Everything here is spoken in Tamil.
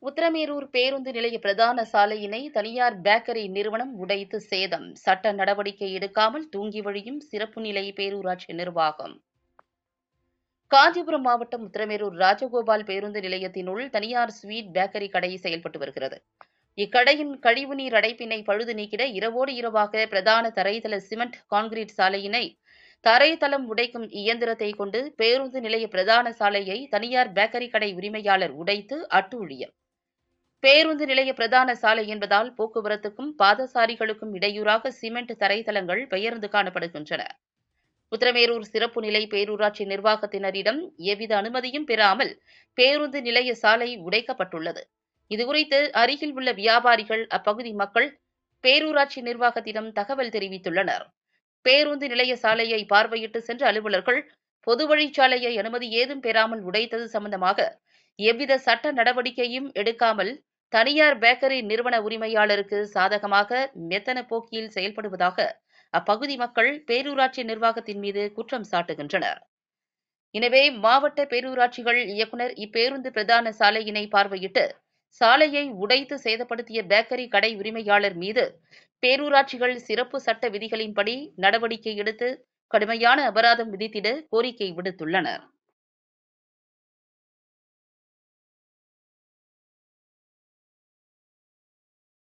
உத்திரமேரூர் பேருந்து நிலைய பிரதான சாலையினை தனியார் பேக்கரி நிறுவனம் உடைத்து சேதம். சட்ட நடவடிக்கை எடுக்காமல் தூங்கி வழியும் சிறப்பு நிலை பேரூராட்சி நிர்வாகம். காஞ்சிபுரம் மாவட்டம் உத்திரமேரூர் ராஜகோபால் பேருந்து நிலையத்தினுள் தனியார் ஸ்வீட் பேக்கரி கடை செயல்பட்டு வருகிறது. இக்கடையின் கழிவுநீர் அடைப்பினை பழுது நீக்கிட இரவோடு இரவாக பிரதான தரைதள சிமெண்ட் கான்கிரீட் சாலையினை தரைத்தளம் உடைக்கும் இயந்திரத்தை கொண்டு பேருந்து நிலைய பிரதான சாலையை தனியார் பேக்கரி கடை உரிமையாளர் உடைத்து அட்டூழியம். பேருந்து நிலைய பிரதான சாலை என்பதால் போக்குவரத்துக்கும் பாதசாரிகளுக்கும் இடையூறாக சிமெண்ட் தரைத்தளங்கள் பெயர்ந்து காணப்படுகின்றன. உத்திரமேரூர் சிறப்பு நிலை பேரூராட்சி நிர்வாகத்தினரிடம் எவ்வித அனுமதியும் பெறாமல் பேருந்து நிலைய சாலை உடைக்கப்பட்டுள்ளது. இதுகுறித்து அருகில் உள்ள வியாபாரிகள், அப்பகுதி மக்கள் பேரூராட்சி நிர்வாகத்திடம் தகவல் தெரிவித்துள்ளனர். பேருந்து நிலைய சாலையை பார்வையிட்டு சென்ற அலுவலர்கள் பொதுவழிச்சாலையை அனுமதி ஏதும் பெறாமல் உடைத்தது சம்பந்தமாக எவ்வித சட்ட நடவடிக்கையும் எடுக்காமல் தனியார் பேக்கரி நிறுவன உரிமையாளருக்கு சாதகமாக மெத்தன போக்கில் செயல்படுவதாக அப்பகுதி மக்கள் பேரூராட்சி நிர்வாகத்தின் மீது குற்றம் சாட்டுகின்றனர். எனவே மாவட்ட பேரூராட்சிகள் இயக்குநர் இப்பேருந்து பிரதான சாலையினை பார்வையிட்டு சாலையை உடைத்து சேதப்படுத்திய பேக்கரி கடை உரிமையாளர் மீது பேரூராட்சிகள் சிறப்பு சட்ட விதிகளின்படி நடவடிக்கை எடுத்து கடுமையான அபராதம் விதித்திட கோரிக்கை விடுத்துள்ளனர்.